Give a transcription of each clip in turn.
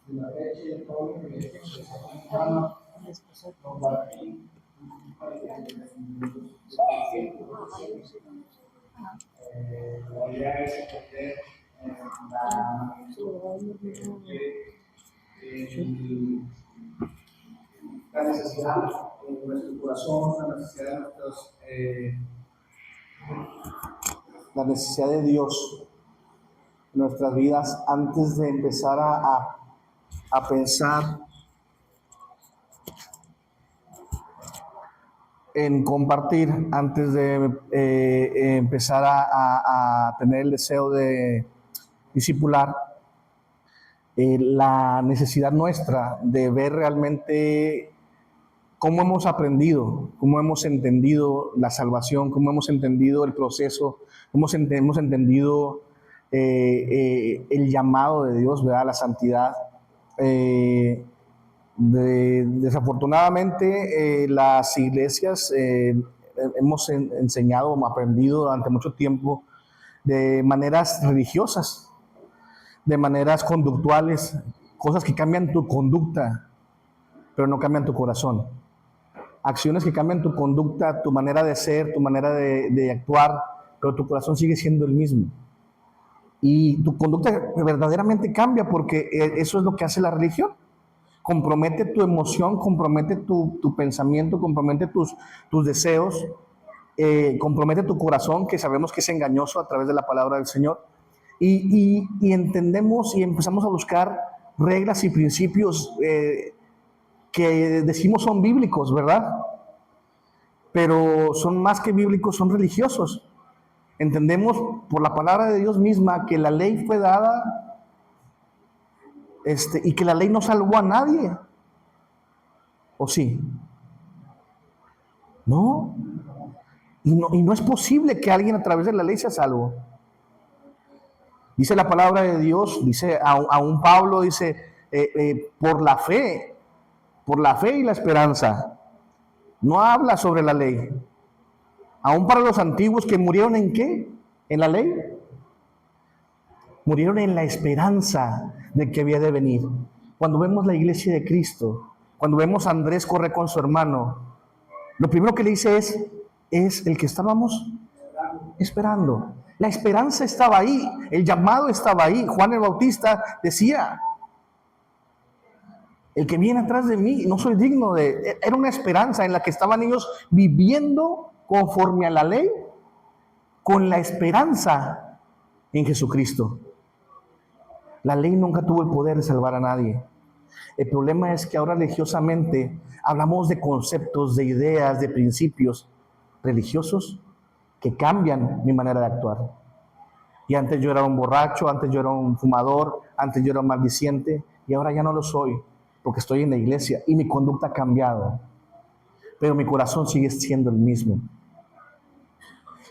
de la fecha y de todo lo que le llama compartir la idea es entender la necesidad de nuestro corazón, la necesidad de la necesidad de Dios en nuestras vidas antes de empezar a pensar en compartir, antes de empezar a tener el deseo de discipular, la necesidad nuestra de ver realmente cómo hemos aprendido, cómo hemos entendido la salvación, cómo hemos entendido el proceso, hemos entendido el llamado de Dios, ¿verdad? La santidad. Desafortunadamente, las iglesias hemos enseñado o aprendido durante mucho tiempo de maneras religiosas, de maneras conductuales, cosas que cambian tu conducta, pero no cambian tu corazón. Acciones que cambian tu conducta, tu manera de ser, tu manera de actuar, pero tu corazón sigue siendo el mismo. Y tu conducta verdaderamente cambia porque eso es lo que hace la religión. Compromete tu emoción, compromete tu pensamiento, compromete tus deseos, compromete tu corazón, que sabemos que es engañoso a través de la palabra del Señor. Y entendemos y empezamos a buscar reglas y principios que decimos son bíblicos, ¿verdad? Pero son más que bíblicos, son religiosos. Entendemos por la palabra de Dios misma que la ley fue dada y que la ley no salvó a nadie. ¿O sí? No. Y no es posible que alguien a través de la ley sea salvo. Dice la palabra de Dios, dice a un Pablo, dice, por la fe y la esperanza. No habla sobre la ley. Aún para los antiguos que murieron ¿en qué? ¿En la ley? Murieron en la esperanza de que había de venir. Cuando vemos la iglesia de Cristo, cuando vemos a Andrés correr con su hermano, lo primero que le dice es el que estábamos esperando. La esperanza estaba ahí, el llamado estaba ahí. Juan el Bautista decía, el que viene atrás de mí, no soy digno de... Era una esperanza en la que estaban ellos viviendo conforme a la ley, con la esperanza en Jesucristo. La ley nunca tuvo el poder de salvar a nadie. El problema es que ahora religiosamente hablamos de conceptos, de ideas, de principios religiosos que cambian mi manera de actuar. Y antes yo era un borracho, antes yo era un fumador, antes yo era un maldiciente, y ahora ya no lo soy, porque estoy en la iglesia y mi conducta ha cambiado. Pero mi corazón sigue siendo el mismo.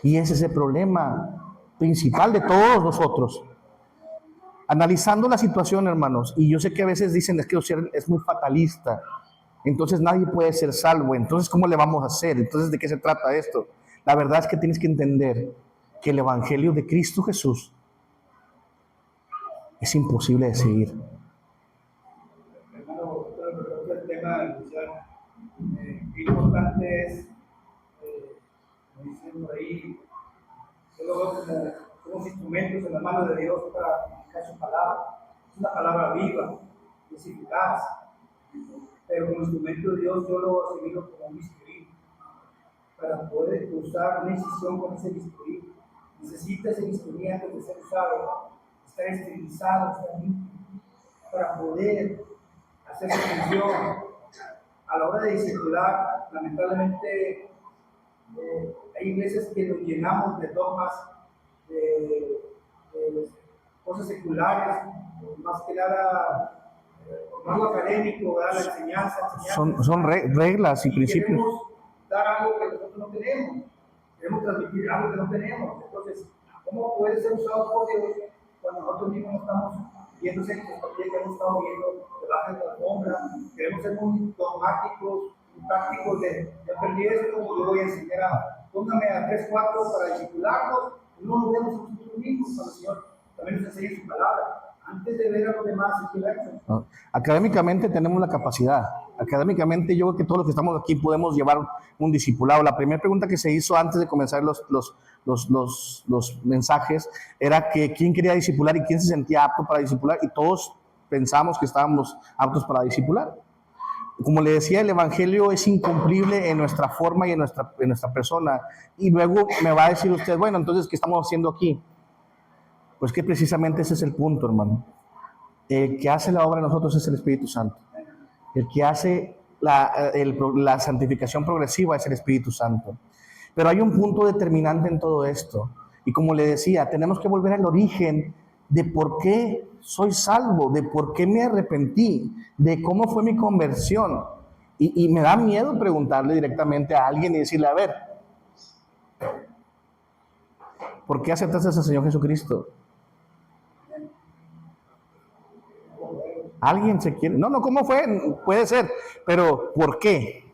Y ese es el problema principal de todos nosotros. Analizando la situación, hermanos, y yo sé que a veces dicen es que es muy fatalista, entonces nadie puede ser salvo, entonces ¿cómo le vamos a hacer? Entonces ¿de qué se trata esto? La verdad es que tienes que entender que el evangelio de Cristo Jesús es imposible de seguir. Hermano, creo que el tema qué importante es, como dicen por ahí, yo lo veo como instrumentos en la mano de Dios para comunicar su palabra. Es una palabra viva, es eficaz, pero como instrumento de Dios yo lo he seguido como un bisturí. Para poder usar una incisión con ese bisturí, necesita ese bisturí antes de ser usado, estar esterilizado, estar limpio, para poder hacer su función. A la hora de discipular, lamentablemente hay iglesias que nos llenamos de dogmas, de cosas seculares, más que nada, más lo académico, la enseñanza. Son reglas y principios. Queremos dar algo que nosotros no tenemos, queremos transmitir algo que no tenemos. Entonces, ¿cómo puede ser usado por Dios cuando nosotros mismos no estamos viendo ese papel que hemos estado viendo debajo de la alfombra? Queremos ser muy dogmáticos, prácticos de aprendí esto, yo voy a enseñar póngame a 3, 4 para discipularnos, y no nos vemos a nosotros mismos, cuando el Señor también nos enseña su palabra. antes de ver a los demás y que hacen. ¿no? Académicamente tenemos la capacidad. Académicamente yo creo que todos los que estamos aquí podemos llevar un discipulado. La primera pregunta que se hizo antes de comenzar los mensajes era que quién quería discipular y quién se sentía apto para discipular, y todos pensamos que estábamos aptos para discipular. Como le decía, el evangelio es incumplible en nuestra forma y en nuestra persona. Y luego me va a decir usted, bueno, entonces, ¿qué estamos haciendo aquí? Pues que precisamente ese es el punto, hermano. El que hace la obra en nosotros es el Espíritu Santo. El que hace la santificación progresiva es el Espíritu Santo. Pero hay un punto determinante en todo esto. Y como le decía, tenemos que volver al origen de por qué soy salvo, de por qué me arrepentí, de cómo fue mi conversión. Y me da miedo preguntarle directamente a alguien y decirle, a ver, ¿por qué aceptaste al Señor Jesucristo? Alguien se quiere... No, ¿cómo fue? Puede ser, pero ¿por qué?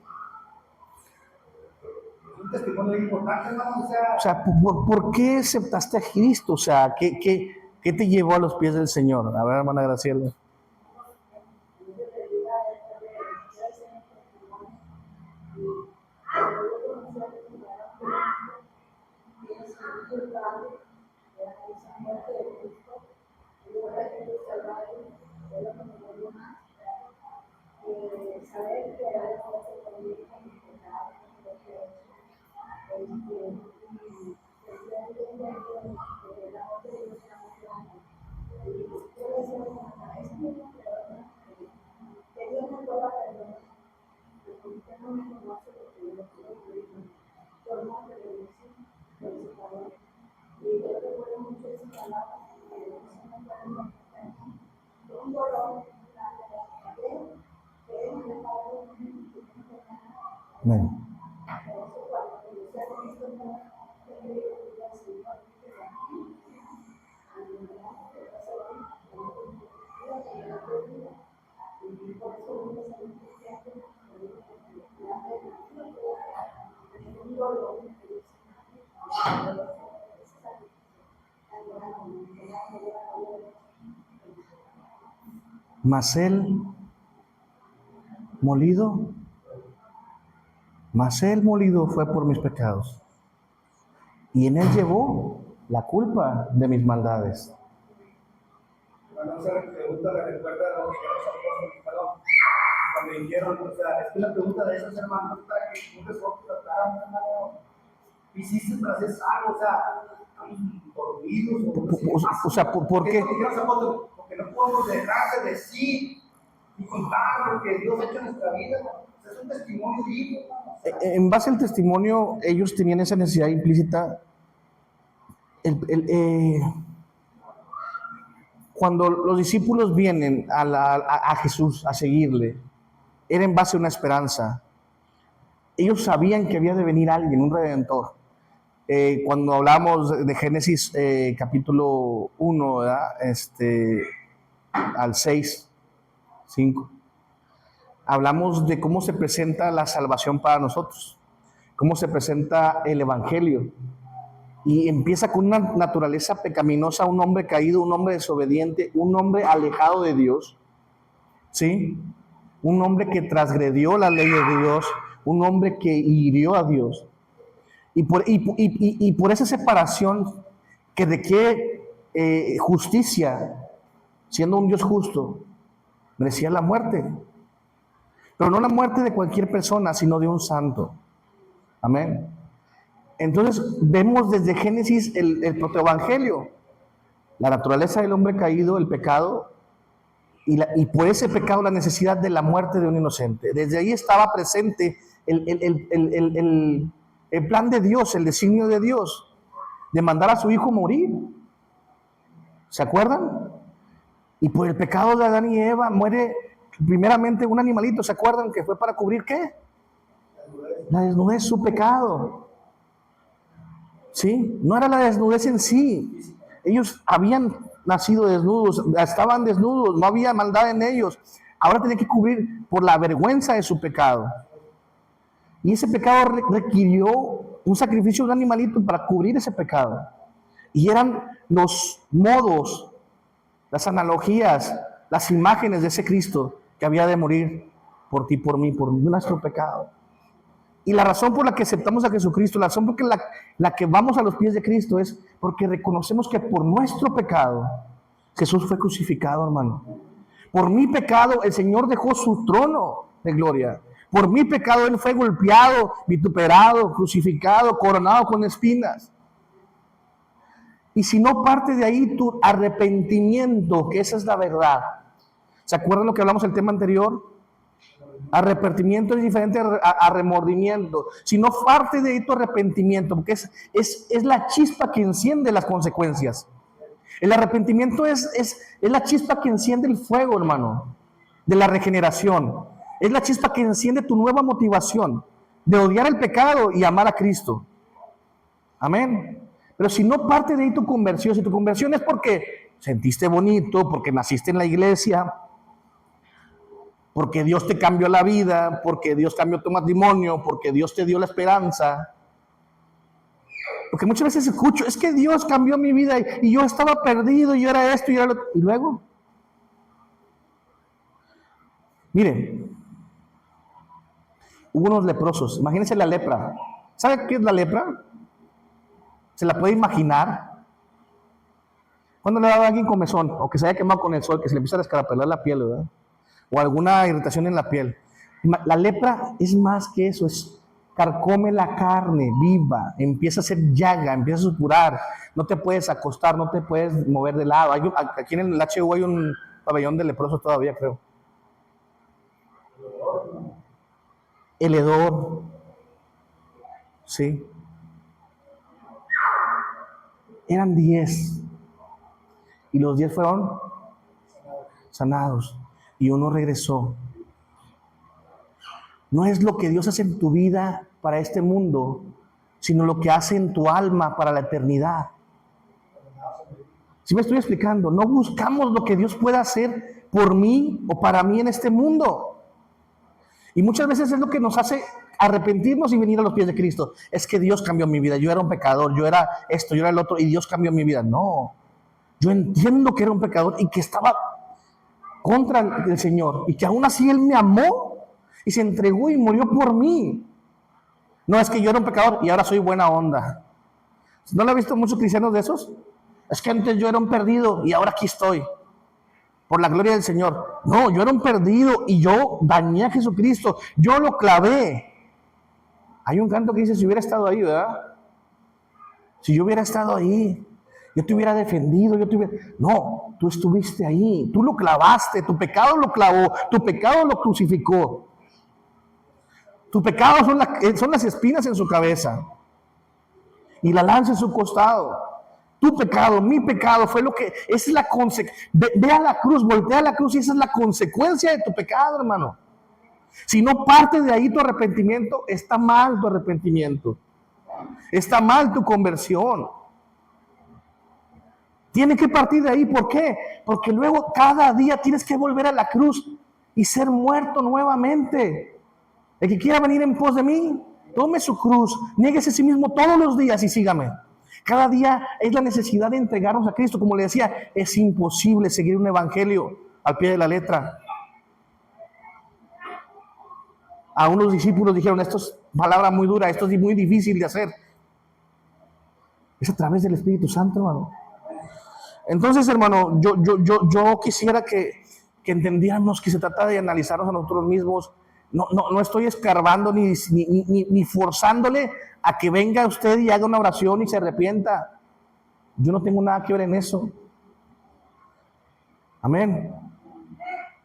Es un testimonio importante, hermano. O sea, ¿por qué aceptaste a Cristo? O sea, ¿qué te llevó a los pies del Señor? A ver, hermana Graciela. Amén. Mas él molido fue por mis pecados, y en él llevó la culpa de mis maldades. Cuando esa pregunta me recuerda a los primeros apóstoles, perdón, cuando dijeron, o sea, es que la pregunta de esos hermanos está que un desorden trataron, hermano, hiciste para hacer algo, o sea, estamos dormidos, O sea, ¿por qué? Porque no podemos dejar de decir y contar lo que Dios ha hecho en nuestra vida, es un testimonio vivo. En base al testimonio, ellos tenían esa necesidad implícita. Cuando los discípulos vienen a Jesús a seguirle, era en base a una esperanza. Ellos sabían que había de venir alguien, un redentor. Cuando hablamos de Génesis capítulo 1, ¿verdad? Al 6, 5, hablamos de cómo se presenta la salvación para nosotros, cómo se presenta el evangelio, y empieza con una naturaleza pecaminosa, un hombre caído, un hombre desobediente, un hombre alejado de Dios, ¿sí? Un hombre que transgredió la ley de Dios, un hombre que hirió a Dios, y por esa separación que requiere justicia, siendo un Dios justo, merecía la muerte. Pero no la muerte de cualquier persona, sino de un santo. Amén. Entonces vemos desde Génesis el protoevangelio, la naturaleza del hombre caído, el pecado, y por ese pecado la necesidad de la muerte de un inocente. Desde ahí estaba presente el plan de Dios, el designio de Dios, de mandar a su hijo morir. ¿Se acuerdan? Y por el pecado de Adán y Eva muere primeramente un animalito. ¿Se acuerdan que fue para cubrir qué? La desnudez, su pecado. ¿Sí? No era la desnudez en sí. Ellos habían nacido desnudos, estaban desnudos, no había maldad en ellos. Ahora tenían que cubrir por la vergüenza de su pecado. Y ese pecado requirió un sacrificio de un animalito para cubrir ese pecado. Y eran los modos las analogías, las imágenes de ese Cristo que había de morir por ti, por mí, por nuestro pecado. Y la razón por la que aceptamos a Jesucristo, la razón por la que vamos a los pies de Cristo es porque reconocemos que por nuestro pecado Jesús fue crucificado, hermano. Por mi pecado el Señor dejó su trono de gloria. Por mi pecado Él fue golpeado, vituperado, crucificado, coronado con espinas. Y si no parte de ahí tu arrepentimiento, que esa es la verdad. ¿Se acuerdan lo que hablamos el tema anterior? Arrepentimiento es diferente a remordimiento. Si no parte de ahí tu arrepentimiento, porque es la chispa que enciende las consecuencias. El arrepentimiento es la chispa que enciende el fuego, hermano, de la regeneración. Es la chispa que enciende tu nueva motivación de odiar el pecado y amar a Cristo. Amén. Pero si no parte de ahí tu conversión, si tu conversión es porque sentiste bonito, porque naciste en la iglesia, porque Dios te cambió la vida, porque Dios cambió tu matrimonio, porque Dios te dio la esperanza. Porque muchas veces escucho, es que Dios cambió mi vida y yo estaba perdido y yo era esto y era lo otro. Y luego, miren, hubo unos leprosos, imagínense la lepra. ¿Sabe qué es la lepra? ¿Se la puede imaginar? Cuando le daba a alguien comezón, o que se haya quemado con el sol, que se le empieza a descarapelar la piel, ¿verdad? O alguna irritación en la piel. La lepra es más que eso, carcome la carne viva, empieza a hacer llaga, empieza a supurar, no te puedes acostar, no te puedes mover de lado. Aquí en el HU hay un pabellón de leprosos todavía, creo. El hedor, sí. Eran 10 y los 10 fueron sanados y uno regresó. No es lo que Dios hace en tu vida para este mundo, sino lo que hace en tu alma para la eternidad. ¿Sí me estoy explicando? No buscamos lo que Dios pueda hacer por mí o para mí en este mundo. Y muchas veces es lo que nos hace arrepentirnos y venir a los pies de Cristo. Es que Dios cambió mi vida. Yo era un pecador, yo era esto, yo era el otro, y Dios cambió mi vida. No, yo entiendo que era un pecador y que estaba contra el Señor y que aún así Él me amó y se entregó y murió por mí. No es que yo era un pecador y ahora soy buena onda. ¿No lo he visto muchos cristianos de esos? Es que antes yo era un perdido y ahora aquí estoy, por la gloria del Señor. No, yo era un perdido y yo dañé a Jesucristo, yo lo clavé. Hay un canto que dice, si hubiera estado ahí, ¿verdad? Si yo hubiera estado ahí, yo te hubiera defendido, No, tú estuviste ahí, tú lo clavaste, tu pecado lo clavó, tu pecado lo crucificó. Tu pecado son las espinas en su cabeza y la lanza en su costado. Tu pecado, mi pecado fue lo que es la consecuencia. Ve a la cruz, voltea a la cruz y esa es la consecuencia de tu pecado, hermano. Si no parte de ahí tu arrepentimiento, está mal tu arrepentimiento. Está mal tu conversión. Tiene que partir de ahí. ¿Por qué? Porque luego cada día tienes que volver a la cruz y ser muerto nuevamente. El que quiera venir en pos de mí, tome su cruz, niéguese a sí mismo todos los días y sígame. Cada día es la necesidad de entregarnos a Cristo. Como le decía, es imposible seguir un evangelio al pie de la letra. A unos discípulos dijeron, esto es palabra muy dura, esto es muy difícil de hacer. Es a través del Espíritu Santo, hermano. Entonces, hermano, yo quisiera que entendiéramos que se trata de analizarnos a nosotros mismos. No estoy escarbando ni forzándole a que venga usted y haga una oración y se arrepienta. Yo no tengo nada que ver en eso. Amén.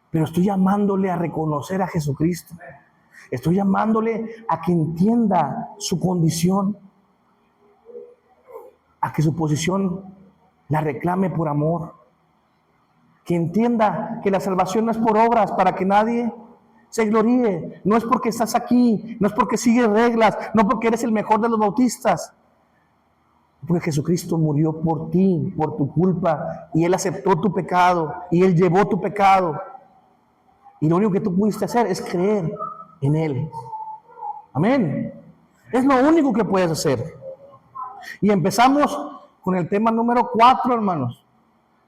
Pero estoy llamándole a reconocer a Jesucristo. Estoy llamándole a que entienda su condición, a que su posición la reclame por amor, que entienda que la salvación no es por obras para que nadie se gloríe, no es porque estás aquí, no es porque sigues reglas, no porque eres el mejor de los bautistas, porque Jesucristo murió por ti, por tu culpa, y Él aceptó tu pecado, y Él llevó tu pecado, y lo único que tú pudiste hacer es creer en Él. Amén. Es lo único que puedes hacer. Y empezamos con el tema número 4, hermanos.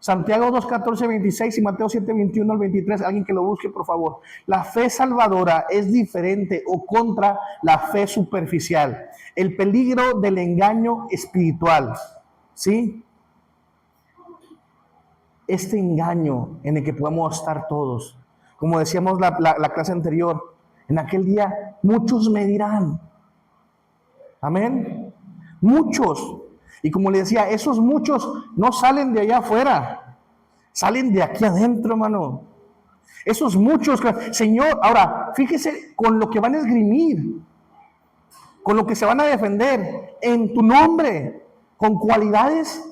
Santiago 2, 14, 26 y Mateo 7, 21 al 23. Alguien que lo busque, por favor. La fe salvadora es diferente o contra la fe superficial. El peligro del engaño espiritual. ¿Sí? Este engaño en el que podemos estar todos. Como decíamos la clase anterior, en aquel día muchos me dirán. Amén. Muchos. Y como le decía, esos muchos no salen de allá afuera, salen de aquí adentro, hermano. Esos muchos, Señor, ahora, fíjese con lo que van a esgrimir, con lo que se van a defender en tu nombre, con cualidades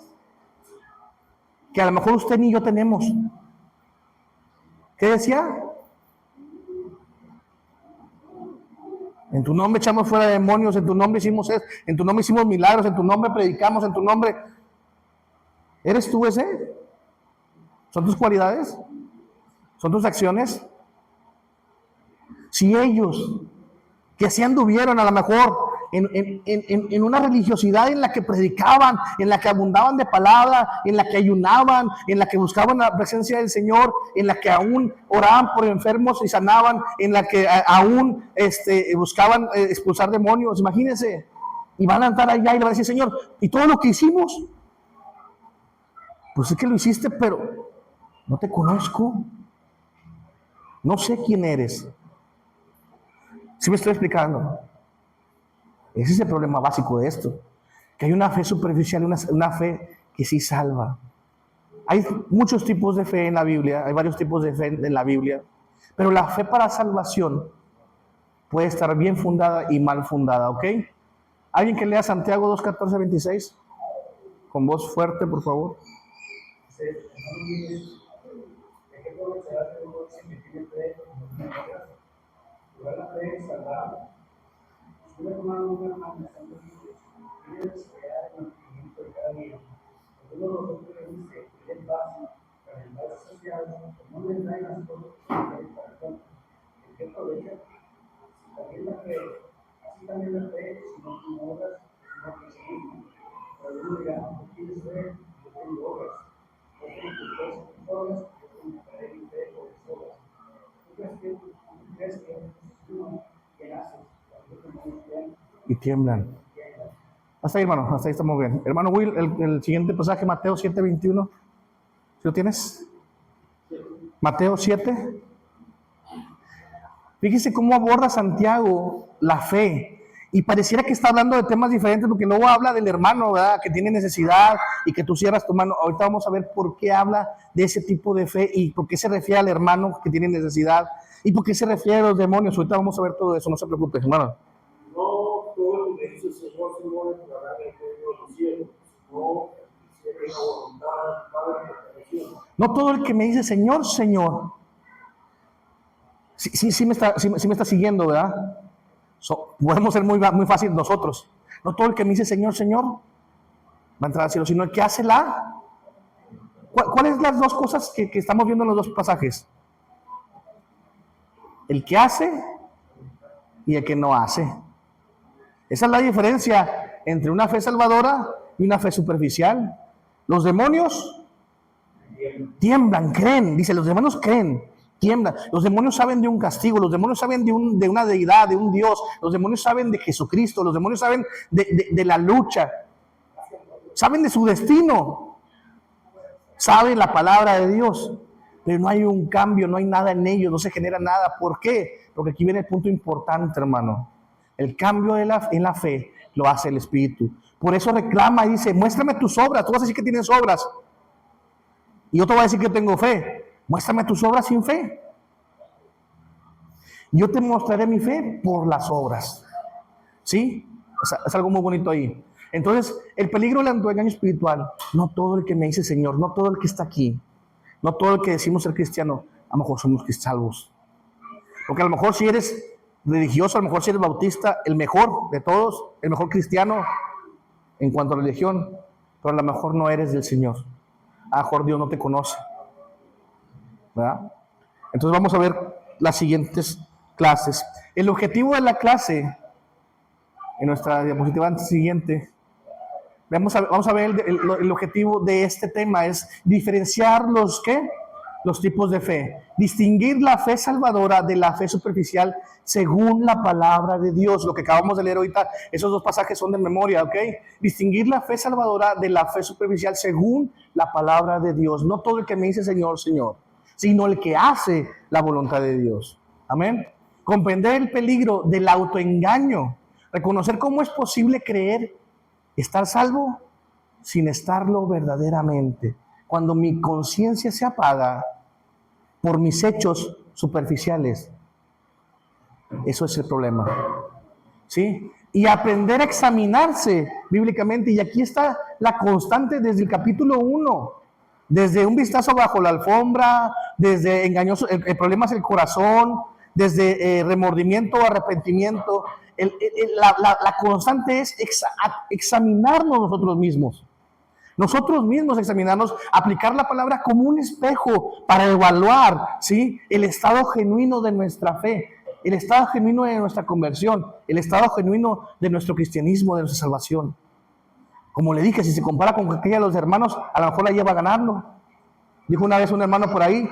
que a lo mejor usted ni yo tenemos. ¿Qué decía? En tu nombre echamos fuera demonios, en tu nombre hicimos eso, en tu nombre hicimos milagros, en tu nombre predicamos, en tu nombre. ¿Eres tú ese? ¿Son tus cualidades? ¿Son tus acciones? Si ellos, que se anduvieron a lo mejor en una religiosidad en la que predicaban, en la que abundaban de palabra, en la que ayunaban, en la que buscaban la presencia del Señor, en la que aún oraban por enfermos y sanaban, en la que aún buscaban expulsar demonios, imagínense, y van a estar allá y le van a decir, Señor, ¿y todo lo que hicimos? Pues es que lo hiciste, pero no te conozco, no sé quién eres. ¿Sí me estoy explicando? Ese es el problema básico de esto, que hay una fe superficial, una fe que sí salva. Hay muchos tipos de fe en la Biblia, hay varios tipos de fe en la Biblia, pero la fe para salvación puede estar bien fundada y mal fundada, ¿ok? ¿Alguien que lea Santiago 2, 14, 26? Con voz fuerte, por favor. Una hermano, una hermana, estando libres, quieren esperar el mantenimiento de cada día. Algunos de nosotros les dice que es fácil, para el base social, no les traen las cosas que quieren para el campo. ¿En qué aprovecha? También la fe, así también la fe, si no tiene obras, no conseguimos. Pero algunos dirán, no tienes fe, yo tengo obras. Yo tengo tus obras, yo tengo fe por las obras. ¿Tú crees que es uno que nace? Y tiemblan. Hasta ahí, hermano, hasta ahí estamos bien. Hermano Will, el siguiente pasaje, Mateo 7, 21. ¿Sí lo tienes? Mateo 7. Fíjese cómo aborda Santiago la fe. Y pareciera que está hablando de temas diferentes, porque luego habla del hermano, ¿verdad? Que tiene necesidad y que tú cierras tu mano. Ahorita vamos a ver por qué habla de ese tipo de fe y por qué se refiere al hermano que tiene necesidad y por qué se refiere a los demonios. Ahorita vamos a ver todo eso, no se preocupe, hermano. No todo el que dice Señor, Señor, entrará en el reino de los cielos, no si es la voluntad del Padre que te menciona. No todo el que me dice Señor, Señor. Sí me está siguiendo, ¿verdad? Podemos ser muy fácil nosotros. No todo el que me dice Señor, Señor va a entrar al cielo, sino el que hace la. ¿Cuáles las dos cosas que estamos viendo en los dos pasajes? El que hace y el que no hace. Esa es la diferencia entre una fe salvadora y una fe superficial. Los demonios tiemblan, creen, dice, los demonios creen, tiemblan. Los demonios saben de un castigo, los demonios saben de una deidad, de un Dios, los demonios saben de Jesucristo, los demonios saben de la lucha, saben de su destino, saben la palabra de Dios, pero no hay un cambio, no hay nada en ellos, no se genera nada. ¿Por qué? Porque aquí viene el punto importante, hermano. El cambio en la fe lo hace el Espíritu. Por eso reclama y dice, muéstrame tus obras. Tú vas a decir que tienes obras. Y yo te voy a decir que tengo fe. Muéstrame tus obras sin fe. Yo te mostraré mi fe por las obras. ¿Sí? Es algo muy bonito ahí. Entonces, el peligro del engaño espiritual, no todo el que me dice Señor, no todo el que está aquí, no todo el que decimos ser cristiano, a lo mejor somos salvos. Porque a lo mejor si eres religioso, a lo mejor si eres bautista, el mejor de todos, el mejor cristiano en cuanto a religión, pero a lo mejor no eres del Señor. A lo mejor Dios no te conoce, ¿verdad? Entonces vamos a ver las siguientes clases. El objetivo de la clase, en nuestra diapositiva siguiente, Vamos a ver el objetivo de este tema, es diferenciar los tipos de fe. Distinguir la fe salvadora de la fe superficial según la palabra de Dios. Lo que acabamos de leer ahorita, esos dos pasajes son de memoria, ¿ok? Distinguir la fe salvadora de la fe superficial según la palabra de Dios. No todo el que me dice Señor, Señor, sino el que hace la voluntad de Dios. Amén. Comprender el peligro del autoengaño. Reconocer cómo es posible creer estar salvo sin estarlo verdaderamente. Cuando mi conciencia se apaga por mis hechos superficiales. Eso es el problema. ¿Sí? Y aprender a examinarse bíblicamente. Y aquí está la constante desde el capítulo 1. Desde un vistazo bajo la alfombra, desde engañoso, el problema es el corazón, desde remordimiento o arrepentimiento. La constante es examinarnos nosotros mismos. Nosotros mismos examinarnos, aplicar la palabra como un espejo para evaluar, ¿sí?, el estado genuino de nuestra fe, el estado genuino de nuestra conversión, el estado genuino de nuestro cristianismo, de nuestra salvación. Como le dije, si se compara con aquella de los hermanos, a lo mejor la lleva ganando. Dijo una vez un hermano por ahí,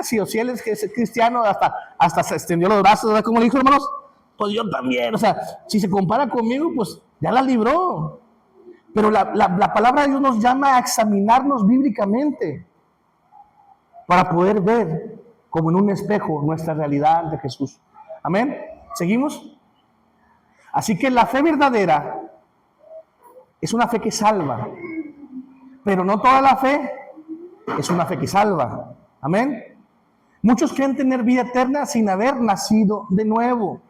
si él es cristiano, hasta se extendió los brazos, ¿verdad? ¿Cómo le dijo, hermanos? Pues yo también, o sea, si se compara conmigo, pues ya la libró. Pero la palabra de Dios nos llama a examinarnos bíblicamente para poder ver como en un espejo nuestra realidad de Jesús. Amén. ¿Seguimos? Así que la fe verdadera es una fe que salva, pero no toda la fe es una fe que salva. Amén. Muchos creen tener vida eterna sin haber nacido de nuevo.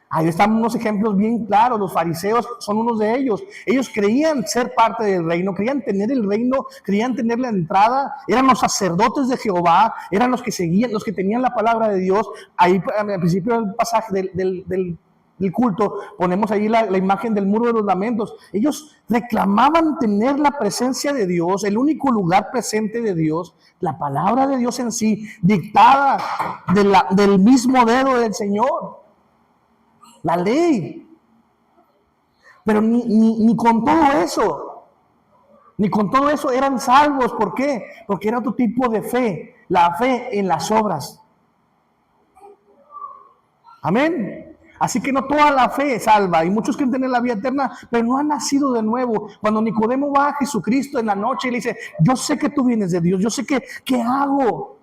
Ahí están unos ejemplos bien claros. Los fariseos son unos de ellos. Ellos creían ser parte del reino, creían tener el reino, creían tener la entrada. Eran los sacerdotes de Jehová, eran los que seguían, los que tenían la palabra de Dios. Ahí al principio del pasaje del culto ponemos ahí la imagen del muro de los lamentos. Ellos reclamaban tener la presencia de Dios, el único lugar presente de Dios, la palabra de Dios en sí, dictada del mismo dedo del Señor. La ley. Pero ni con todo eso eran salvos. ¿Por qué? Porque era otro tipo de fe, la fe en las obras. Amén. Así que no toda la fe salva, y muchos quieren tener la vida eterna, pero no han nacido de nuevo. Cuando Nicodemo va a Jesucristo en la noche y le dice, yo sé que tú vienes de Dios, yo sé que, ¿qué hago?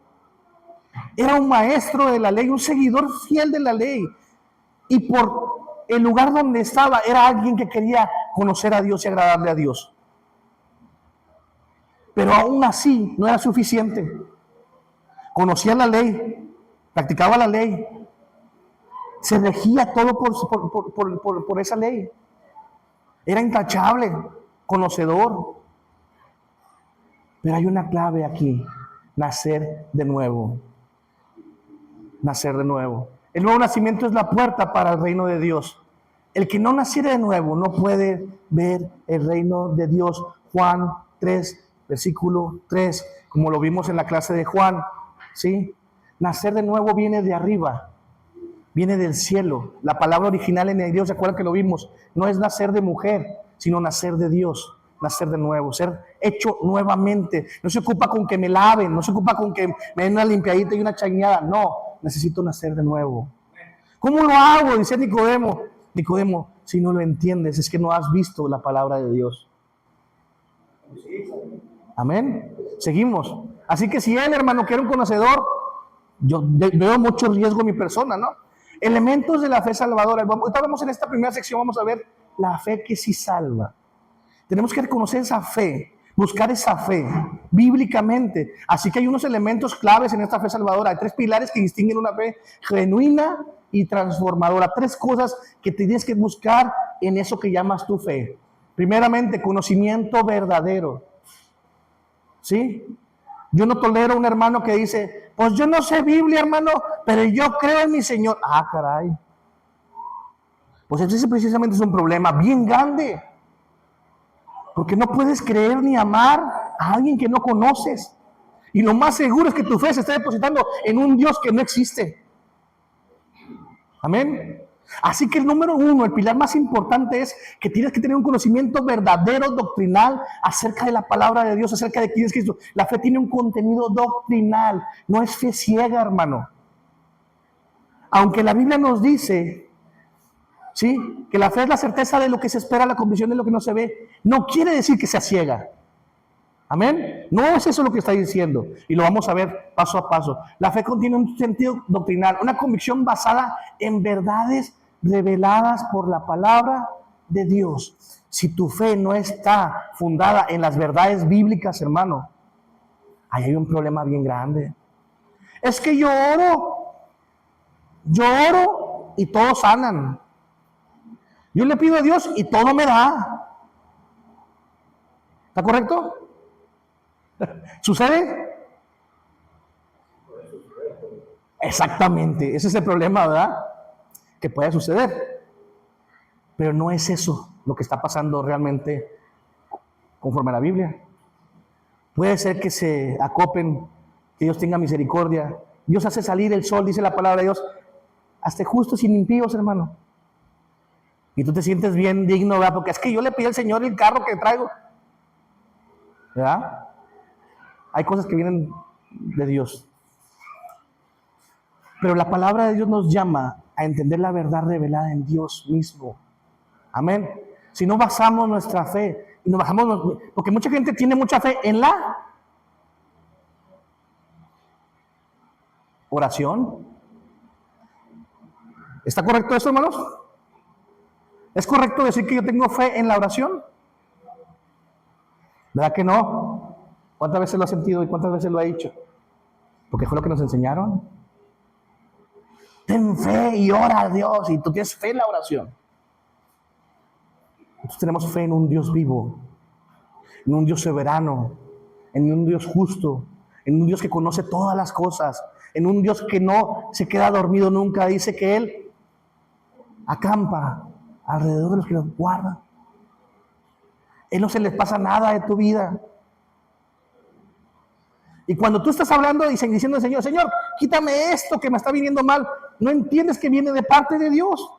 Era un maestro de la ley, un seguidor fiel de la ley. Y por el lugar donde estaba, era alguien que quería conocer a Dios y agradarle a Dios. Pero aún así no era suficiente. Conocía la ley, practicaba la ley, se regía todo por esa ley. Era intachable, conocedor. Pero hay una clave aquí: nacer de nuevo. Nacer de nuevo. El nuevo nacimiento es la puerta para el reino de Dios. El que no naciera de nuevo no puede ver el reino de Dios. Juan 3, versículo 3, como lo vimos en la clase de Juan, ¿sí? Nacer de nuevo viene de arriba, viene del cielo. La palabra original en el griego, ¿se acuerdan que lo vimos? No es nacer de mujer, sino nacer de Dios, nacer de nuevo, ser hecho nuevamente. No se ocupa con que me laven, no se ocupa con que me den una limpiadita y una chañada, no. Necesito nacer de nuevo. ¿Cómo lo hago? Dice Nicodemo. Nicodemo, si no lo entiendes, es que no has visto la palabra de Dios. Amén. Seguimos. Así que si él, hermano, que era un conocedor, yo veo mucho riesgo en mi persona, ¿no? Elementos de la fe salvadora. Ahorita vamos en esta primera sección, vamos a ver la fe que sí salva. Tenemos que reconocer esa fe, buscar esa fe bíblicamente. Así que hay unos elementos claves en esta fe salvadora. Hay 3 pilares que distinguen una fe genuina y transformadora. 3 cosas que tienes que buscar en eso que llamas tu fe. Primeramente, conocimiento verdadero. ¿Sí? Yo no tolero a un hermano que dice, pues yo no sé Biblia, hermano, pero yo creo en mi Señor. Ah, caray. Pues ese precisamente es un problema bien grande. Porque no puedes creer ni amar a alguien que no conoces. Y lo más seguro es que tu fe se está depositando en un Dios que no existe. Amén. Así que el número uno, el pilar más importante es que tienes que tener un conocimiento verdadero, doctrinal, acerca de la palabra de Dios, acerca de quién es Cristo. La fe tiene un contenido doctrinal, no es fe ciega, hermano. Aunque la Biblia nos dice, ¿sí?, que la fe es la certeza de lo que se espera, la convicción de lo que no se ve, no quiere decir que sea ciega. Amén. No es eso lo que está diciendo. Y lo vamos a ver paso a paso. La fe contiene un sentido doctrinal, una convicción basada en verdades reveladas por la palabra de Dios. Si tu fe no está fundada en las verdades bíblicas, hermano, ahí hay un problema bien grande. Es que yo oro y todos sanan. Yo le pido a Dios y todo me da. ¿Está correcto? ¿Sucede? Exactamente, ese es el problema, ¿verdad? Que puede suceder. Pero no es eso lo que está pasando realmente conforme a la Biblia. Puede ser que se acopen, que Dios tenga misericordia. Dios hace salir el sol, dice la palabra de Dios, hasta justos y impíos, hermano. Y tú te sientes bien digno, ¿verdad? Porque es que yo le pedí al Señor el carro que traigo, ¿verdad? Hay cosas que vienen de Dios. Pero la palabra de Dios nos llama a entender la verdad revelada en Dios mismo. Amén. Si no basamos nuestra fe, y nos bajamos, porque mucha gente tiene mucha fe en la oración. ¿Está correcto eso, hermanos? ¿Es correcto decir que yo tengo fe en la oración? ¿Verdad que no? ¿Cuántas veces lo ha sentido y cuántas veces lo ha dicho? Porque fue lo que nos enseñaron. Ten fe y ora a Dios. Y tú tienes fe en la oración. Nosotros tenemos fe en un Dios vivo, en un Dios soberano, en un Dios justo, en un Dios que conoce todas las cosas, en un Dios que no se queda dormido nunca. Dice que Él acampa alrededor de los que los guardan. Él no se les pasa nada de tu vida. Y cuando tú estás hablando y diciendo al Señor, Señor, quítame esto que me está viniendo mal, no entiendes que viene de parte de Dios.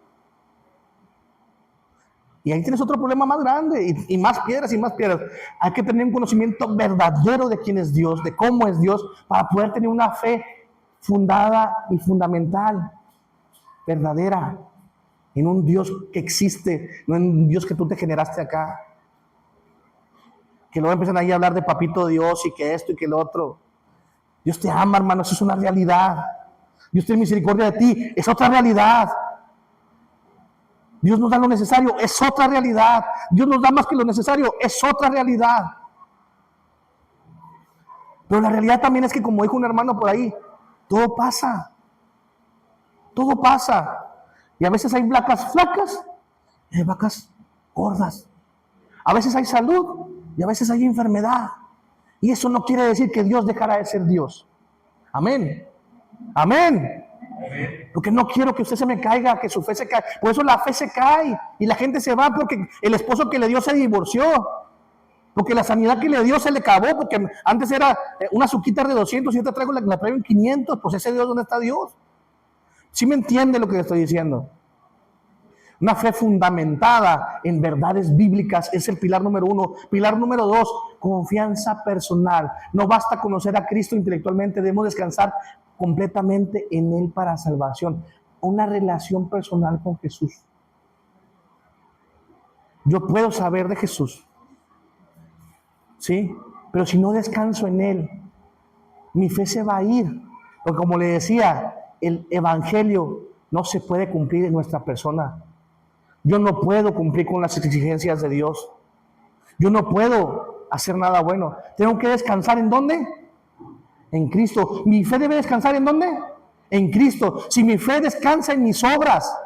Y ahí tienes otro problema más grande y más piedras y más piedras. Hay que tener un conocimiento verdadero de quién es Dios, de cómo es Dios, para poder tener una fe fundada y fundamental, verdadera, en un Dios que existe, no en un Dios que tú te generaste acá. Que luego empiezan ahí a hablar de papito Dios y que esto y que lo otro. Dios te ama, hermano, eso es una realidad. Dios tiene misericordia de ti, es otra realidad. Dios nos da lo necesario, es otra realidad. Dios nos da más que lo necesario, es otra realidad. Pero la realidad también es que, como dijo un hermano por ahí, todo pasa. Todo pasa. Y a veces hay vacas flacas y hay vacas gordas. A veces hay salud y a veces hay enfermedad. Y eso no quiere decir que Dios dejará de ser Dios. Amén. Amén. Porque no quiero que usted se me caiga, que su fe se caiga. Por eso la fe se cae y la gente se va porque el esposo que le dio se divorció. Porque la sanidad que le dio se le acabó. Porque antes era una azuquita de 200 y yo te traigo la traigo en 500. Pues ese Dios, ¿dónde está Dios? ¿Sí me entiende lo que le estoy diciendo? Una fe fundamentada en verdades bíblicas es el pilar número 1. Pilar número 2, confianza personal. No basta conocer a Cristo intelectualmente, debemos descansar completamente en Él para salvación. Una relación personal con Jesús. Yo puedo saber de Jesús, ¿sí? Pero si no descanso en Él, mi fe se va a ir. Porque como le decía, el evangelio no se puede cumplir en nuestra persona. Yo no puedo cumplir con las exigencias de Dios. Yo no puedo hacer nada bueno. Tengo que descansar ¿en dónde? En Cristo. ¿Mi fe debe descansar en dónde? En Cristo. Si mi fe descansa en mis obras,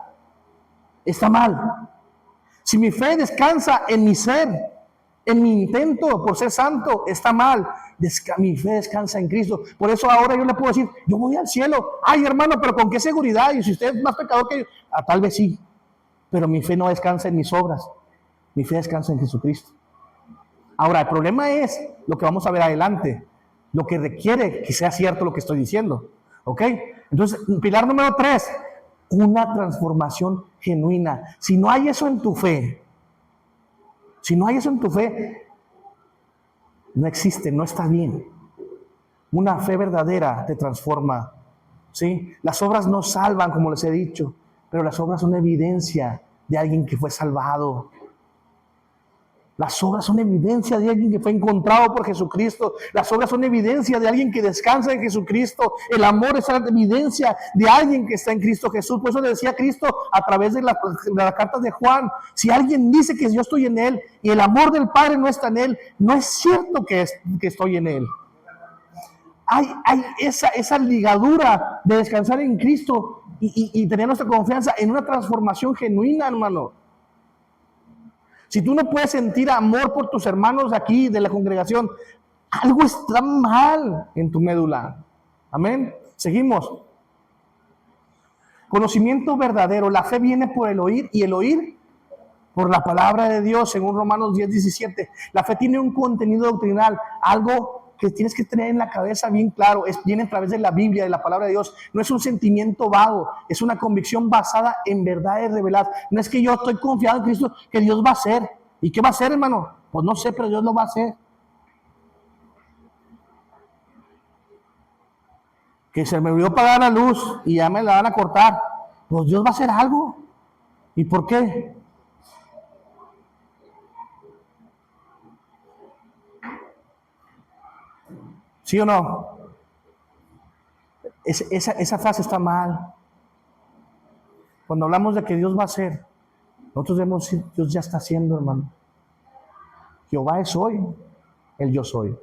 está mal. Si mi fe descansa en mi ser, en mi intento por ser santo, está mal. Mi fe descansa en Cristo. Por eso ahora yo le puedo decir, yo voy al cielo. Ay, hermano, pero ¿con qué seguridad? Y si usted es más pecador que yo, tal vez sí. Pero mi fe no descansa en mis obras. Mi fe descansa en Jesucristo. Ahora, el problema es lo que vamos a ver adelante. Lo que requiere que sea cierto lo que estoy diciendo. ¿Ok? Entonces, pilar número 3. una transformación genuina. Si no hay eso en tu fe, no existe, no está bien. Una fe verdadera te transforma, ¿sí? Las obras no salvan, como les he dicho, pero las obras son evidencia de alguien que fue salvado. Las obras son evidencia de alguien que fue encontrado por Jesucristo. Las obras son evidencia de alguien que descansa en Jesucristo. El amor es la evidencia de alguien que está en Cristo Jesús. Por eso le decía a Cristo a través de las cartas de Juan: si alguien dice que yo estoy en Él y el amor del Padre no está en Él, no es cierto que estoy en Él. Hay esa ligadura de descansar en Cristo y tener nuestra confianza en una transformación genuina, hermano. Si tú no puedes sentir amor por tus hermanos aquí de la congregación, algo está mal en tu médula. Amén. Seguimos. Conocimiento verdadero. La fe viene por el oír y el oír por la palabra de Dios, según Romanos 10:17. La fe tiene un contenido doctrinal, algo que tienes que tener en la cabeza bien claro. Viene a través de la Biblia, de la palabra de Dios. No es un sentimiento vago, es una convicción basada en verdades reveladas. No es que yo estoy confiado en Cristo, que Dios va a hacer. ¿Y qué va a hacer, hermano? Pues no sé, pero Dios lo va a hacer. Que se me olvidó pagar la luz y ya me la van a cortar. Pues Dios va a hacer algo. ¿Y por qué? ¿Sí o no? Esa frase está mal. Cuando hablamos de que Dios va a hacer, nosotros debemos decir: Dios ya está haciendo, hermano. Jehová es hoy, el yo soy.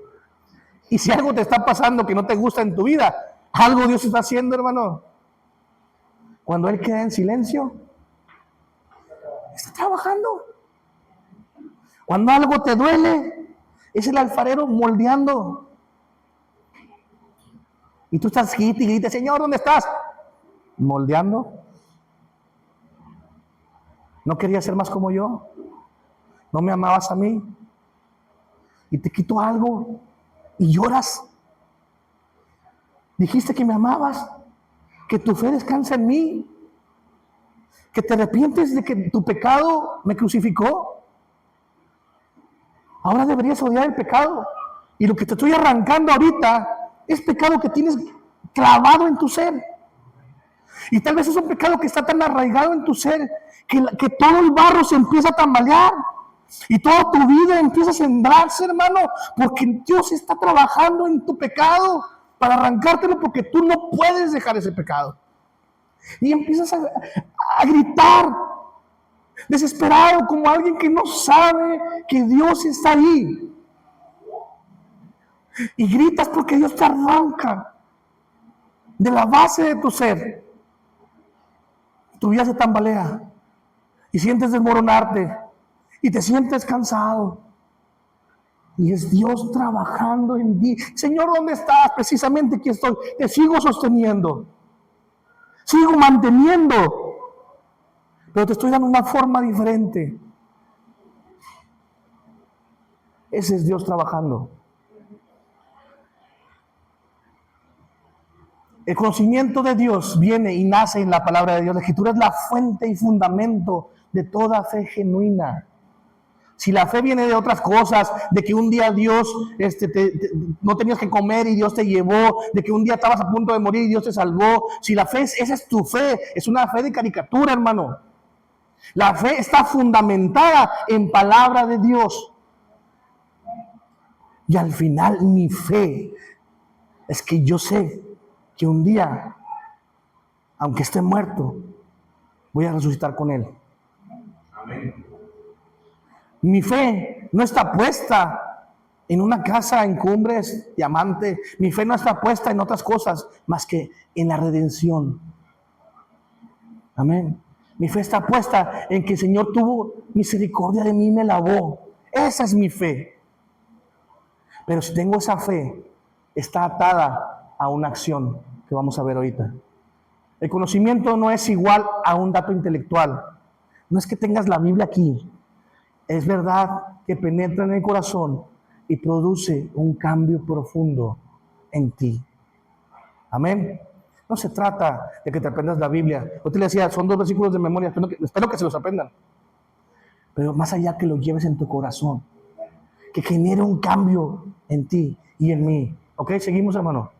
Y si algo te está pasando que no te gusta en tu vida, algo Dios está haciendo, hermano. Cuando Él queda en silencio, está trabajando. Cuando algo te duele, es el alfarero moldeando. Y tú estás grita y grita: Señor, ¿dónde estás? Moldeando. ¿No querías ser más como yo? ¿No me amabas a mí? Y te quito algo y lloras. Dijiste que me amabas, que tu fe descansa en mí, que te arrepientes de que tu pecado me crucificó. Ahora deberías odiar el pecado. Y lo que te estoy arrancando ahorita es pecado que tienes clavado en tu ser. Y tal vez es un pecado que está tan arraigado en tu ser que todo el barro se empieza a tambalear. Y toda tu vida empieza a sembrarse, hermano, porque Dios está trabajando en tu pecado para arrancártelo, porque tú no puedes dejar ese pecado. Y empiezas a gritar, desesperado, como alguien que no sabe que Dios está ahí. Y gritas porque Dios te arranca de la base de tu ser. Tu vida se tambalea y sientes desmoronarte y te sientes cansado. Y es Dios trabajando en ti. Señor, ¿dónde estás? Precisamente aquí estoy. Te sigo sosteniendo. Sigo manteniendo. Pero te estoy dando una forma diferente. Ese es Dios trabajando. El conocimiento de Dios viene y nace en la palabra de Dios. La Escritura es la fuente y fundamento de toda fe genuina. Si la fe viene de otras cosas, de que un día Dios no tenías que comer y Dios te llevó, de que un día estabas a punto de morir y Dios te salvó, si la fe, esa es tu fe, es una fe de caricatura, hermano. La fe está fundamentada en palabra de Dios. Y al final mi fe es que yo sé que un día, aunque esté muerto, voy a resucitar con Él. Amén. Mi fe no está puesta en una casa en Cumbres, Diamante. Mi fe no está puesta en otras cosas más que en la redención. Amén. Mi fe está puesta en que el Señor tuvo misericordia de mí y me lavó. Esa es mi fe. Pero si tengo esa fe, está atada a una acción que vamos a ver ahorita. El conocimiento no es igual a un dato intelectual. No es que tengas la Biblia aquí. Es verdad que penetra en el corazón y produce un cambio profundo en ti. Amén. No se trata de que te aprendas la Biblia. Yo te le decía, son 2 versículos de memoria, espero que se los aprendan. Pero más allá, que lo lleves en tu corazón, que genere un cambio en ti y en mí. ¿Ok? Seguimos, hermano.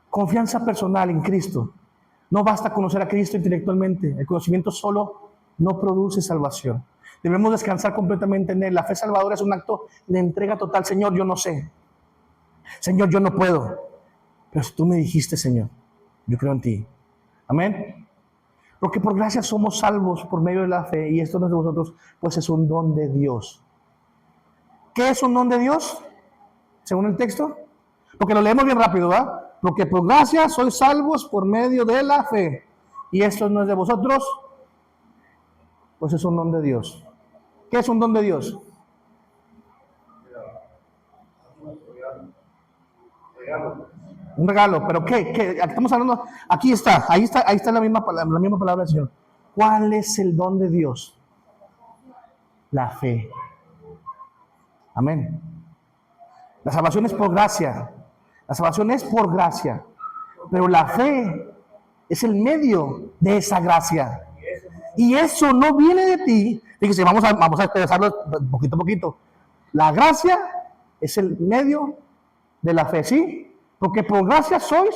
Confianza personal en Cristo. No basta conocer a Cristo intelectualmente. El conocimiento solo no produce salvación. Debemos descansar completamente en Él. La fe salvadora es un acto de entrega total. Señor, yo no sé. Señor, yo no puedo. Pero si tú me dijiste, Señor, yo creo en ti. Amén. Porque por gracia somos salvos por medio de la fe. Y esto no es de vosotros, pues es un don de Dios. ¿Qué es un don de Dios? Según el texto. Porque lo leemos bien rápido, ¿verdad? Porque por gracia sois salvos por medio de la fe. Y esto no es de vosotros, pues es un don de Dios. ¿Qué es un don de Dios? Un regalo, pero ¿qué? Estamos hablando, aquí está, ahí está la misma palabra del Señor. ¿Cuál es el don de Dios? La fe. Amén. La salvación es por gracia. La salvación es por gracia. Pero la fe es el medio de esa gracia. Y eso no viene de ti. Fíjese, vamos a expresarlo poquito a poquito. La gracia es el medio de la fe, ¿sí? Porque por gracia sois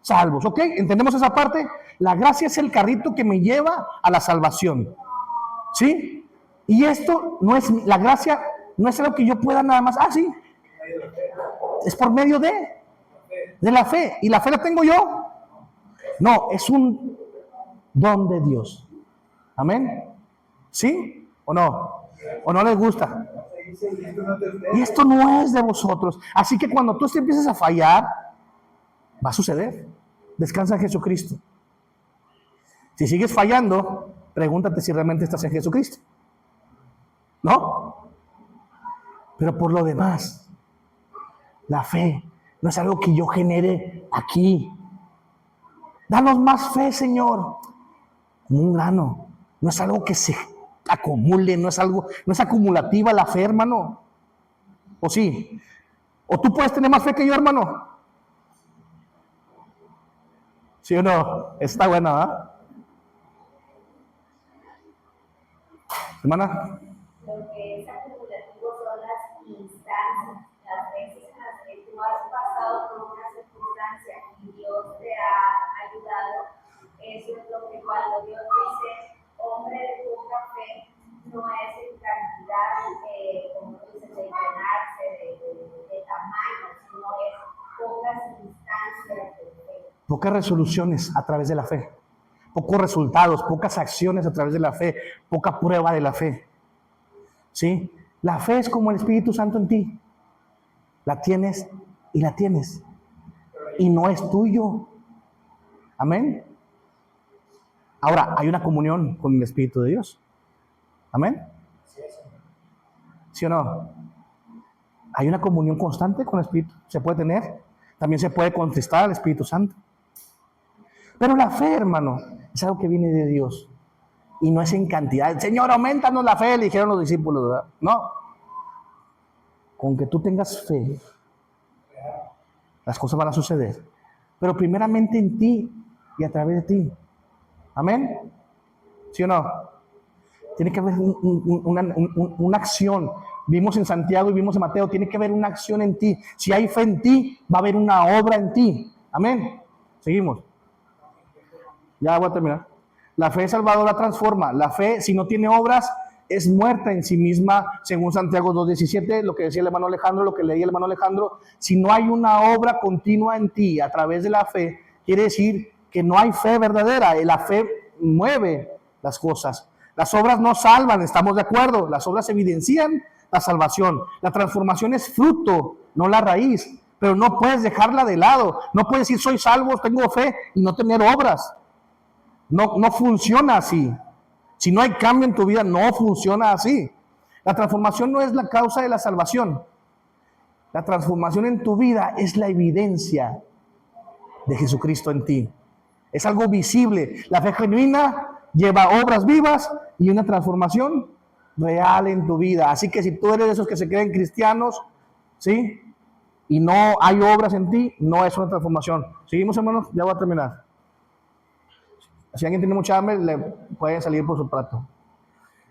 salvos, ¿ok? ¿Entendemos esa parte? La gracia es el carrito que me lleva a la salvación, ¿sí? Y esto no es, la gracia no es algo que yo pueda nada más, sí, es por medio de la fe. ¿Y la fe la tengo yo? No, es un don de Dios. Amén. ¿Sí o no? ¿O no les gusta? Y esto no es de vosotros. Así que cuando tú te empieces a fallar, va a suceder. Descansa en Jesucristo. Si sigues fallando, pregúntate si realmente estás en Jesucristo. ¿No? Pero por lo demás, la fe no es algo que yo genere aquí. Danos más fe, Señor. Como un grano. No es algo que se acumule, no es acumulativa la fe, hermano. ¿O sí? ¿O tú puedes tener más fe que yo, hermano? ¿Sí o no? Está bueno, ¿ah? Hermana. Lo que es acumulativo son las instancias, las veces en las que tú has pasado por una circunstancia y Dios te ha ayudado. Eso es lo que cuando Dios dice, hombre de poca fe, no es en cantidad, como tú dices, de llenarse, de tamaño, sino es pocas instancias de fe. Pocas resoluciones a través de la fe. Pocos resultados, pocas acciones a través de la fe, poca prueba de la fe. ¿Sí? La fe es como el Espíritu Santo en ti. La tienes y la tienes. Y no es tuyo. Amén. Ahora, hay una comunión con el Espíritu de Dios. Amén. ¿Sí o no? Hay una comunión constante con el Espíritu. Se puede tener. También se puede contristar al Espíritu Santo. Pero la fe, hermano, es algo que viene de Dios. Y no es en cantidad. Señor, aumentanos la fe, le dijeron los discípulos, ¿verdad? No. Con que tú tengas fe, las cosas van a suceder. Pero primeramente en ti y a través de ti. Amén. ¿Sí o no? Tiene que haber una acción. Vimos en Santiago y vimos en Mateo. Tiene que haber una acción en ti. Si hay fe en ti, va a haber una obra en ti. Amén. Seguimos. Ya voy a terminar. La fe salvadora transforma. La fe, si no tiene obras, es muerta en sí misma, según Santiago 2:17, lo que decía el hermano Alejandro, lo que leía el hermano Alejandro. Si no hay una obra continua en ti a través de la fe, quiere decir que no hay fe verdadera. La fe mueve las cosas. Las obras no salvan, estamos de acuerdo. Las obras evidencian la salvación. La transformación es fruto, no la raíz. Pero no puedes dejarla de lado. No puedes decir soy salvo, tengo fe y no tener obras. No funciona así. Si no hay cambio en tu vida, no funciona así. La transformación no es la causa de la salvación. La transformación en tu vida es la evidencia de Jesucristo en ti. Es algo visible. La fe genuina lleva obras vivas y una transformación real en tu vida. Así que si tú eres de esos que se creen cristianos, ¿sí? y no hay obras en ti, no es una transformación. ¿Seguimos, hermanos? Ya voy a terminar. Si alguien tiene mucha hambre, le pueden salir por su plato.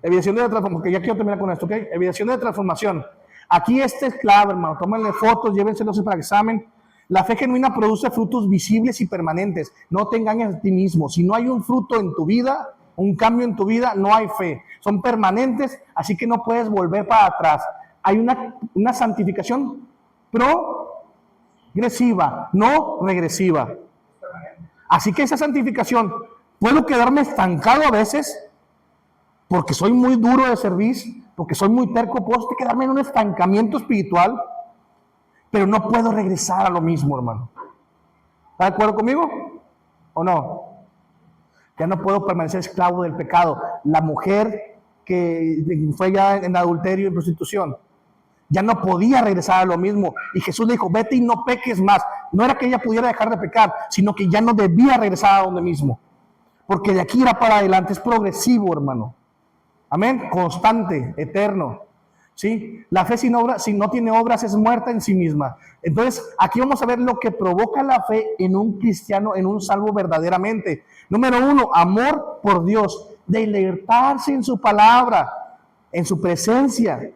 Evidencia de la transformación, que ya quiero terminar con esto, ¿ok? Evidencia de la transformación. Aquí este es clave, hermano. Tómenle fotos, llévenselos para examen. La fe genuina produce frutos visibles y permanentes. No te engañes a ti mismo. Si no hay un fruto en tu vida, un cambio en tu vida, no hay fe. Son permanentes, así que no puedes volver para atrás. Hay una santificación progresiva, no regresiva. Así que esa santificación, puedo quedarme estancado a veces, porque soy muy duro de servir, porque soy muy terco, puedo quedarme en un estancamiento espiritual, pero no puedo regresar a lo mismo, hermano. ¿Está de acuerdo conmigo? ¿O no? Ya no puedo permanecer esclavo del pecado. La mujer que fue ya en adulterio y prostitución, ya no podía regresar a lo mismo. Y Jesús le dijo, vete y no peques más. No era que ella pudiera dejar de pecar, sino que ya no debía regresar a donde mismo. Porque de aquí era para adelante, es progresivo, hermano. Amén, constante, eterno. ¿Sí? La fe sin obra, si no tiene obras, es muerta en sí misma. Entonces, aquí vamos a ver lo que provoca la fe en un cristiano, en un salvo verdaderamente. Número 1, amor por Dios, deleitarse en su palabra, en su presencia,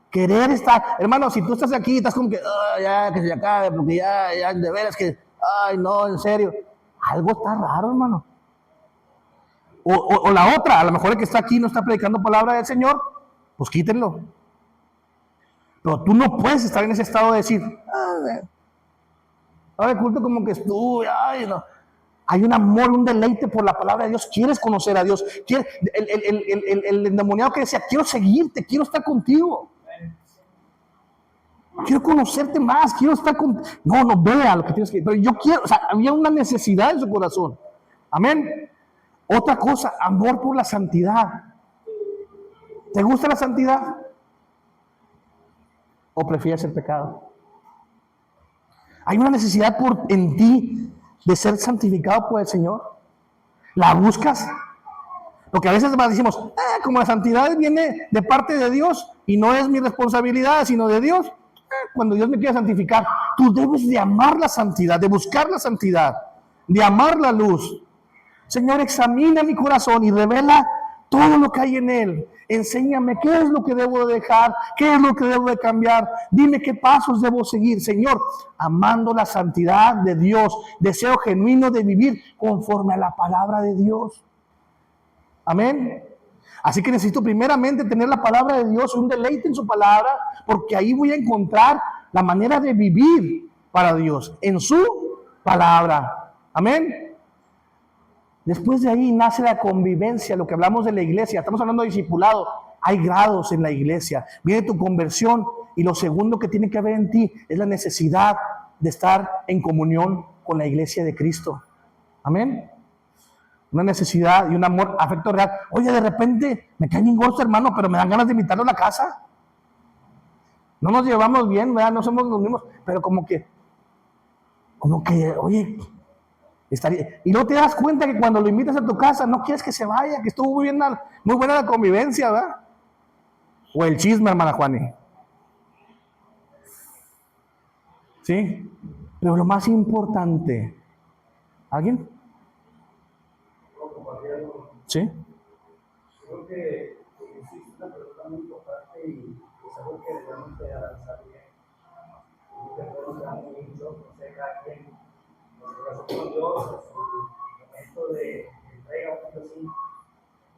querer estar. Hermano, si tú estás aquí, estás como que, ya, que se acabe, porque ya, de veras que, ay, no, en serio. Algo está raro, hermano. O la otra, a lo mejor el que está aquí no está predicando palabra del Señor, pues quítenlo. Pero tú no puedes estar en ese estado de decir, ahora el culto como que estuve, ay, no. Hay un amor, un deleite por la palabra de Dios. Quieres conocer a Dios. El endemoniado que decía, quiero seguirte, quiero estar contigo. Quiero conocerte más, quiero estar con... No vea lo que tienes que... Pero yo quiero, o sea, había una necesidad en su corazón. Amén. Otra cosa, amor por la santidad. ¿Te gusta la santidad? ¿O prefieres el pecado? Hay una necesidad en ti de ser santificado por el Señor. ¿La buscas? Porque a veces decimos, como la santidad viene de parte de Dios y no es mi responsabilidad, sino de Dios. Cuando Dios me quiere santificar, tú debes de amar la santidad, de buscar la santidad, de amar la luz. Señor, examina mi corazón y revela todo lo que hay en él. Enséñame qué es lo que debo de dejar, qué es lo que debo de cambiar. Dime qué pasos debo seguir. Señor, amando la santidad de Dios, deseo genuino de vivir conforme a la palabra de Dios. Amén. Así que necesito primeramente tener la palabra de Dios, un deleite en su palabra, porque ahí voy a encontrar la manera de vivir para Dios, en su palabra. Amén. Después de ahí nace la convivencia, lo que hablamos de la iglesia. Estamos hablando de discipulado. Hay grados en la iglesia. Viene tu conversión y lo segundo que tiene que haber en ti es la necesidad de estar en comunión con la iglesia de Cristo. Amén. Una necesidad y un amor, afecto real. Oye, de repente me cae bien gordo, hermano, pero me dan ganas de invitarlo a la casa. No nos llevamos bien, ¿verdad? No somos los mismos, pero como que, oye, estaría. Y no te das cuenta que cuando lo invitas a tu casa, no quieres que se vaya, que estuvo muy buena la convivencia, ¿verdad? O el chisme, hermana Juani. ¿Sí? Pero lo más importante, ¿alguien? ¿Sí? Creo que sí es una pregunta muy importante y es algo que debemos de avanzar bien. Que todos seamos mucho, no sé, cada quien, nuestra relación con Dios, su momento de entrega, o algo así.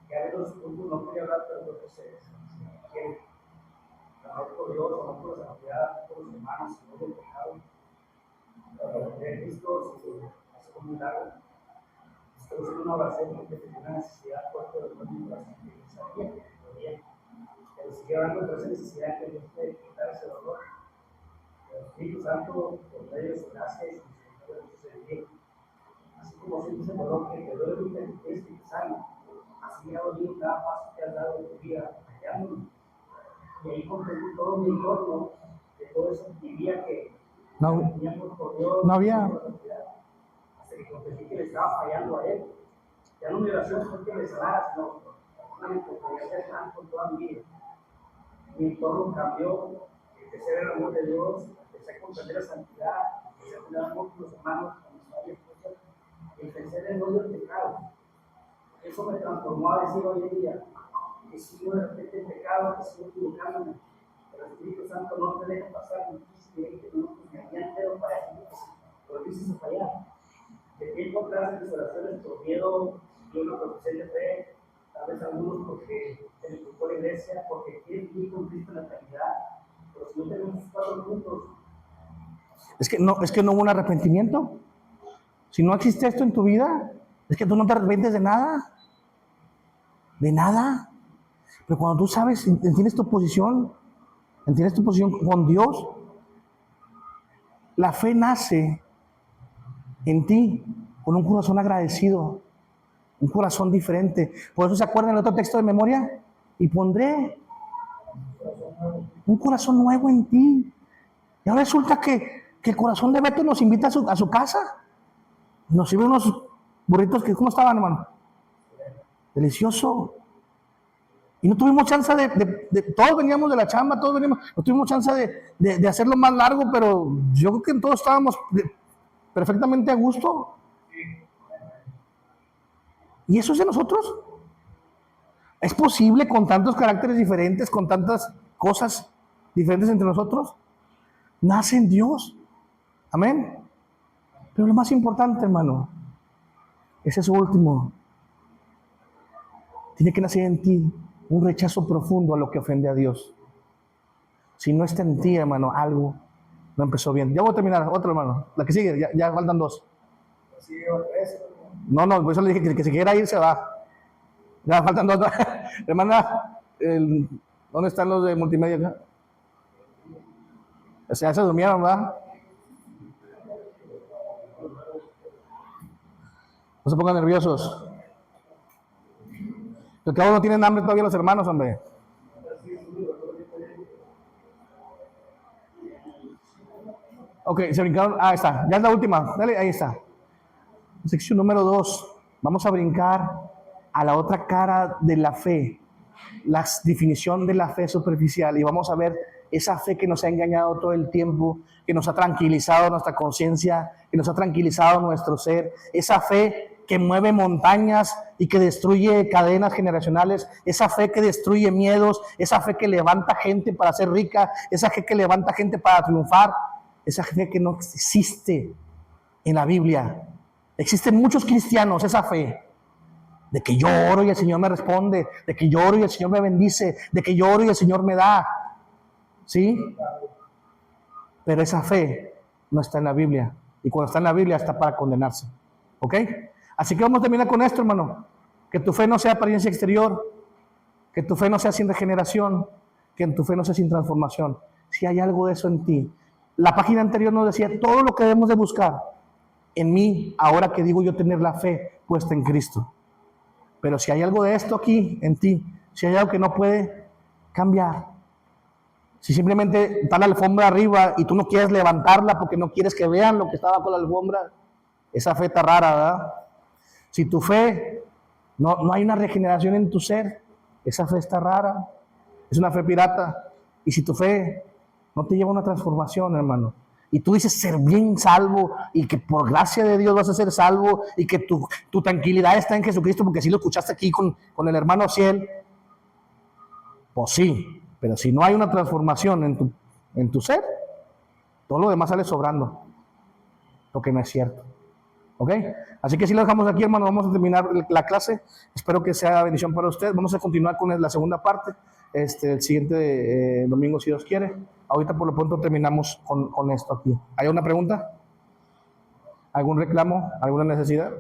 Que a veces no quería hablar, pero creo que se quiere. Amor por Dios, amor por la santidad, por los hermanos, amor por el pecado. Para que Cristo se hace como un milagro. Estamos en una oración porque tenía una necesidad fuerte de mi corazón que yo sabía que podía. Pero sigue hablando de esa necesidad que Dios puede quitar ese dolor. El Espíritu Santo, por medio de su gracia y su misericordia, nos hace bien. Así como sientes el dolor que te duele mucho en Cristo y te sana, así me ha dolido cada paso que has dado de tu vida, hallándome. Y ahí comprendí todo mi entorno, de todo eso que vivía que No había. Hasta que comprendí que le estaba fallando a él. Ya no mi oración fue que me sanara, sino solamente podía ser santo toda mi vida. Mi entorno cambió, empecé a ver el amor de Dios, empecé empecé a comprender la santidad, empecé a tener amor con los hermanos, con mis padres, y empecé a el odio del pecado. Eso me transformó a decir hoy en día que sigo de repente en pecado, que sigo equivocándome, pero el Espíritu Santo no te deja pasar ni 15 ni 20 minutos ni al día entero para decirme que si volviste a fallar. De tiempo atrás en mis oraciones por miedo, yo no profesé de fe, tal vez algunos porque se me culpó la iglesia, porque quieren vivir con Cristo en la eternidad, pero si no tenemos 4 puntos. Es que no hubo un arrepentimiento. Si no existe esto en tu vida, es que tú no te arrepientes de nada. De nada. Pero cuando tú sabes, entiendes tu posición con Dios, la fe nace en ti con un corazón agradecido, un corazón diferente. Por eso se acuerdan del otro texto de memoria, y pondré un corazón nuevo en ti. Y ahora resulta que el corazón de Beto nos invita a su casa, nos sirve unos burritos que, ¿cómo estaban, hermano? Delicioso. Y no tuvimos chance todos veníamos de la chamba, no tuvimos chance de hacerlo más largo, pero yo creo que todos estábamos perfectamente a gusto. ¿Y eso es de nosotros? ¿Es posible con tantos caracteres diferentes, con tantas cosas diferentes entre nosotros? Nace en Dios. Amén. Pero lo más importante, hermano, ese es su último. Tiene que nacer en ti un rechazo profundo a lo que ofende a Dios. Si no está en ti, hermano, algo no empezó bien. Ya voy a terminar, otro, hermano. La que sigue, ya faltan 2. No, por eso le dije que el que se quiera ir se va. Ya faltan 2. Hermana, ¿dónde están los de multimedia acá? Ya se durmieron, ¿verdad? No se pongan nerviosos. El cabo no tienen hambre todavía los hermanos, hombre. Ok, se brincaron. Ahí está, ya es la última. Dale, ahí está. Sección número 2. Vamos a brincar a la otra cara de la fe. La definición de la fe superficial. Y vamos a ver esa fe que nos ha engañado todo el tiempo, que nos ha tranquilizado nuestra conciencia, que nos ha tranquilizado nuestro ser. Esa fe que mueve montañas y que destruye cadenas generacionales, esa fe que destruye miedos, esa fe que levanta gente para ser rica, esa fe que levanta gente para triunfar, esa fe que no existe en la Biblia. Existen muchos cristianos, esa fe, de que yo oro y el Señor me responde, de que yo oro y el Señor me bendice, de que yo oro y el Señor me da, ¿sí? Pero esa fe no está en la Biblia, y cuando está en la Biblia está para condenarse, ¿ok? Así que vamos a terminar con esto, hermano. Que tu fe no sea apariencia exterior, que tu fe no sea sin regeneración, que en tu fe no sea sin transformación. Si hay algo de eso en ti. La página anterior nos decía todo lo que debemos de buscar en mí, ahora que digo yo tener la fe puesta en Cristo. Pero si hay algo de esto aquí en ti, si hay algo que no puede cambiar, si simplemente está la alfombra arriba y tú no quieres levantarla porque no quieres que vean lo que estaba con la alfombra, esa fe está rara, ¿verdad? Si tu fe, no hay una regeneración en tu ser, esa fe está rara, es una fe pirata. Y si tu fe no te lleva a una transformación, hermano, y tú dices ser bien salvo, y que por gracia de Dios vas a ser salvo, y que tu tranquilidad está en Jesucristo, porque así lo escuchaste aquí con el hermano Ciel, pues sí, pero si no hay una transformación en tu ser, todo lo demás sale sobrando, lo que no es cierto. ¿Ok? Así que si lo dejamos aquí, hermano, vamos a terminar la clase. Espero que sea bendición para usted. Vamos a continuar con la segunda parte el siguiente domingo, si Dios quiere. Ahorita por lo pronto terminamos con esto aquí. ¿Hay una pregunta? ¿Algún reclamo? ¿Alguna necesidad?